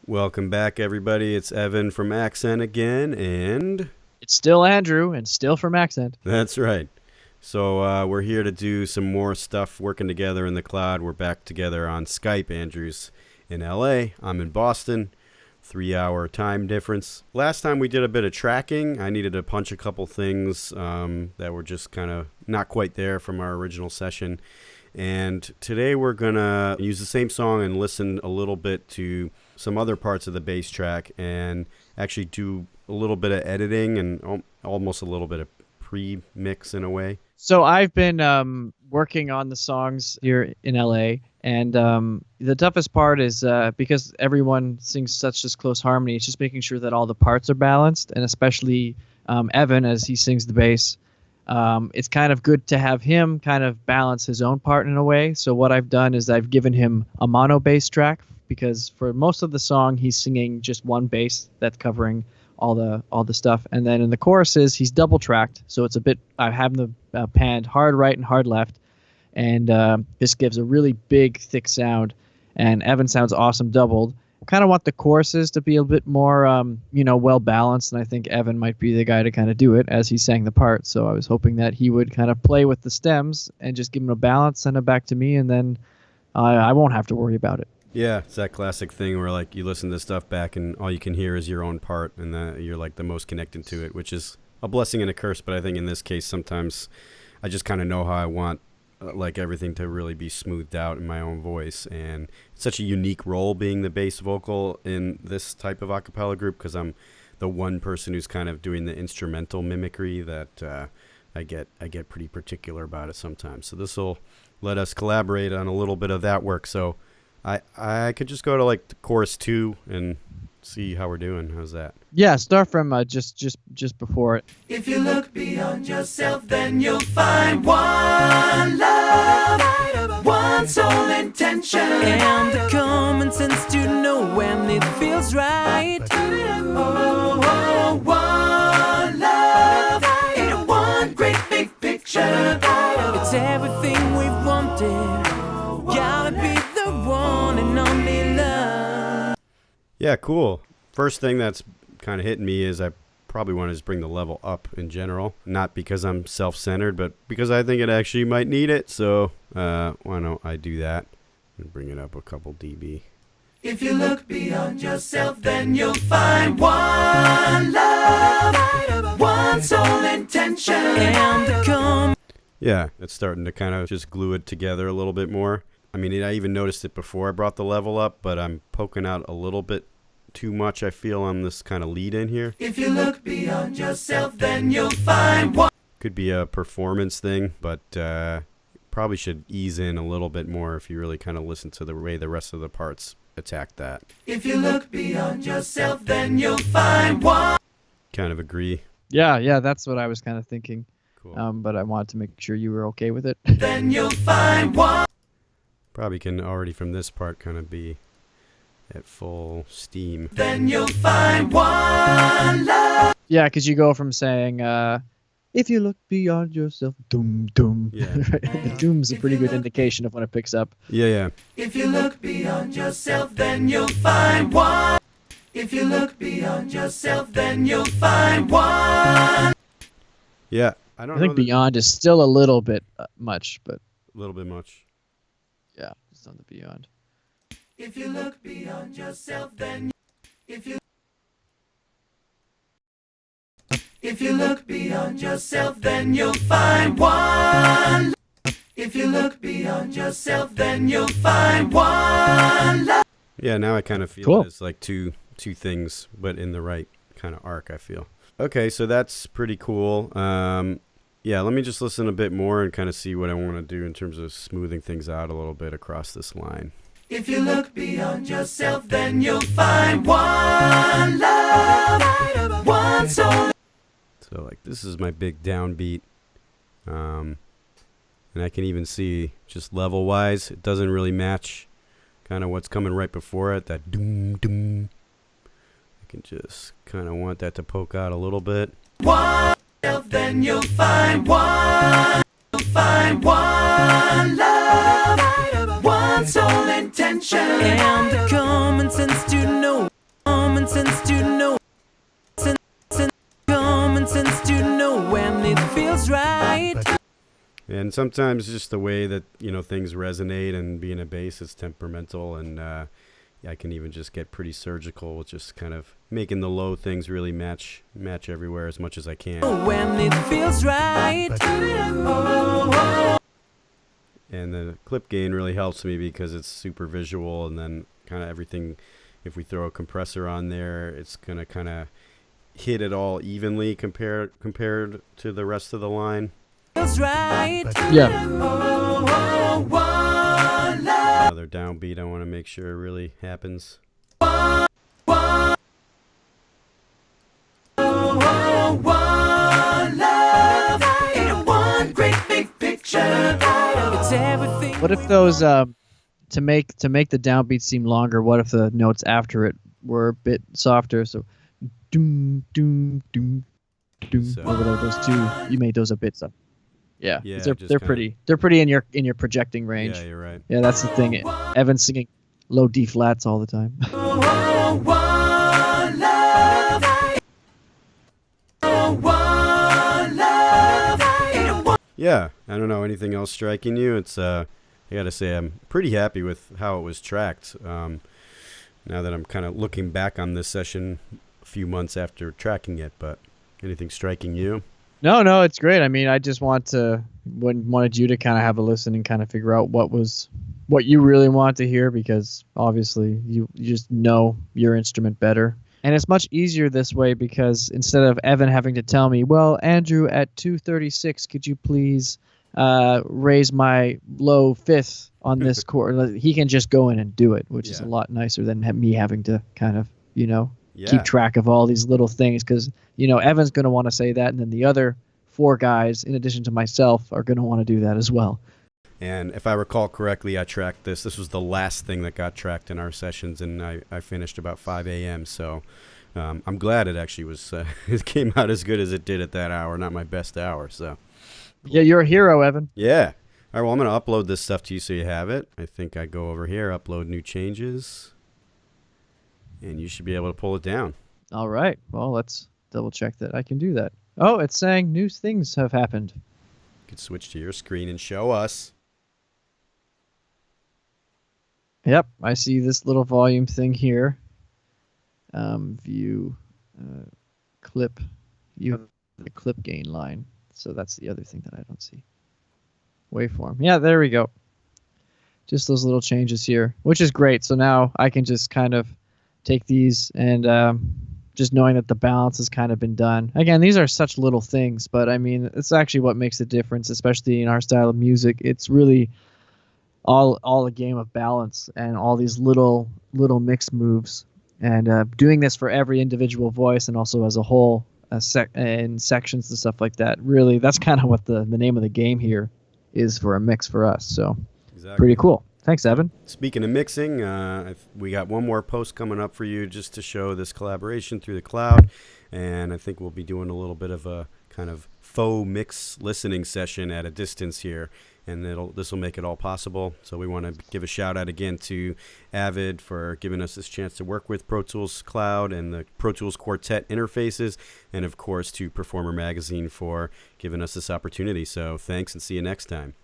Welcome back, everybody. It's Evan from Accent again, and It's still Andrew, and still from Accent. that's right. So we're here to do some more stuff working together in the cloud. We're back together on Skype. Andrew's in LA. I'm in Boston. 3-hour time difference. Last time we did a bit of tracking. I needed to punch a couple things that were just kind of not quite there from our original session. And today we're going to use the same song and listen a little bit to some other parts of the bass track and actually do a little bit of editing and almost a little bit of pre-mix in a way. So I've been working on the songs here in LA, and the toughest part is because everyone sings such this close harmony, it's just making sure that all the parts are balanced, and especially Evan as he sings the bass. It's kind of good to have him kind of balance his own part in a way. So what I've done is I've given him a mono bass track, because for most of the song he's singing just one bass that's covering all the stuff, and then in the choruses he's double tracked, so it's a bit I have them panned hard right and hard left, and this gives a really big thick sound, and Evan sounds awesome doubled. I kind of want the choruses to be a bit more well balanced, and I think Evan might be the guy to kind of do it as he sang the part. So I was hoping that he would kind of play with the stems and just give him a balance, send it back to me, and then I won't have to worry about it. Yeah, it's that classic thing where like you listen to stuff back and all you can hear is your own part, and you're like the most connected to it, which is a blessing and a curse. But I think in this case, sometimes I just kind of know how I want like everything to really be smoothed out in my own voice. And it's such a unique role being the bass vocal in this type of a cappella group, because I'm the one person who's kind of doing the instrumental mimicry that I get pretty particular about it sometimes. So this will let us collaborate on a little bit of that work. So I could just go to like the chorus 2 and see how we're doing. How's that? Yeah, start from just before it. If you look beyond yourself, then you'll find one love, one sole intention, and the common sense to know when it feels right. Oh, one love, in one great big picture. It's everything we've wanted. Gotta be the one and only love. Yeah, cool. First thing that's kind of hitting me is I probably want to just bring the level up in general. Not because I'm self-centered, but because I think it actually might need it. So why don't I do that and bring it up a couple dB. If you look beyond yourself, then you'll find one love, one sole intention, And the Yeah, it's starting to kind of just glue it together a little bit more. I mean, I even noticed it before I brought the level up, but I'm poking out a little bit too much, I feel, on this kind of lead in here. If you look beyond yourself, then you'll find one. Could be a performance thing, but probably should ease in a little bit more if you really kind of listen to the way the rest of the parts attack that. If you look beyond yourself, then you'll find one. Kind of agree. Yeah, that's what I was kind of thinking. Cool. But I wanted to make sure you were okay with it. Then you'll find one. Probably can already from this part kind of be at full steam. Then you'll find one love. Yeah, because you go from saying, if you look beyond yourself, doom, doom. Yeah. The doom's a pretty good indication of when it picks up. Yeah. If you look beyond yourself, then you'll find one. If you look beyond yourself, then you'll find one. Yeah. I don't I think know. beyond is still a little bit much, but A little bit much. yeah, just on the beyond. If you look beyond yourself, then if you look beyond yourself, then you'll find one. If you look beyond yourself, then you'll find one. Yeah, now I kind of feel Cool. it's like two things, but in the right kind of arc, I feel. Okay, so that's pretty cool. Yeah, let me just listen a bit more and kind of see what I want to do in terms of smoothing things out a little bit across this line. If you look beyond yourself, then you'll find one love, one soul. So like this is my big downbeat. And I can even see just level wise, it doesn't really match kind of what's coming right before it, that doom doom. I can just kind of want that to poke out a little bit. One, then you'll find one. You'll find one love, one sole intention, and the common sense to know And sometimes just the way that, things resonate, and being a bass is temperamental, and I can even just get pretty surgical with just kind of making the low things really match everywhere as much as I can. When it feels right. And the clip gain really helps me because it's super visual, and then kind of everything, if we throw a compressor on there, it's going to kind of hit it all evenly compared to the rest of the line. Feels right. Yeah. Another downbeat I want to make sure really happens. It's everything. What if those to make the downbeat seem longer? What if the notes after it were a bit softer? So, doom doom doom doom. So- Or whatever those two. You made those a bit so. Yeah, 'cause Yeah, they're just they're kinda- pretty. They're pretty in your projecting range. Yeah, you're right. Yeah, that's the thing. Evan's singing low D flats all the time. Yeah, I don't know. Anything else striking you? It's I gotta say I'm pretty happy with how it was tracked. Now that I'm kind of looking back on this session a few months after tracking it, but anything striking you? No, it's great. I mean, I just wanted you to kind of have a listen and kind of figure out what you really want to hear, because obviously you just know your instrument better. And it's much easier this way because instead of Evan having to tell me, well, Andrew, at 236, could you please raise my low fifth on this chord? He can just go in and do it, which is a lot nicer than me having to kind of, keep track of all these little things, because, Evan's going to want to say that, and then the other four guys, in addition to myself, are going to want to do that as well. And if I recall correctly, I tracked this. This was the last thing that got tracked in our sessions, and I finished about 5 a.m. So I'm glad it actually was. It came out as good as it did at that hour. Not my best hour. So Yeah, you're a hero, Evan. yeah. All right. Well, I'm gonna upload this stuff to you so you have it. I think I go over here, upload new changes, and you should be able to pull it down. All right. Well, let's double check that I can do that. Oh, it's saying new things have happened. You could switch to your screen and show us. Yep, I see this little volume thing here. View, clip, the clip gain line. So that's the other thing that I don't see. Waveform. Yeah, there we go. Just those little changes here, which is great. So now I can just kind of take these and just knowing that the balance has kind of been done. Again, these are such little things, but I mean, it's actually what makes a difference, especially in our style of music. It's really all a game of balance and all these little mix moves, and doing this for every individual voice and also as a whole, in sections and stuff like that. Really, that's kind of what the name of the game here is for a mix for us. So Exactly. pretty cool. Thanks, Evan. Speaking of mixing, we got one more post coming up for you just to show this collaboration through the cloud, and I think we'll be doing a little bit of a kind of faux mix listening session at a distance here, and this will make it all possible. So we want to give a shout out again to Avid for giving us this chance to work with Pro Tools Cloud and the Pro Tools Quartet interfaces, and of course to Performer Magazine for giving us this opportunity. So thanks, and see you next time.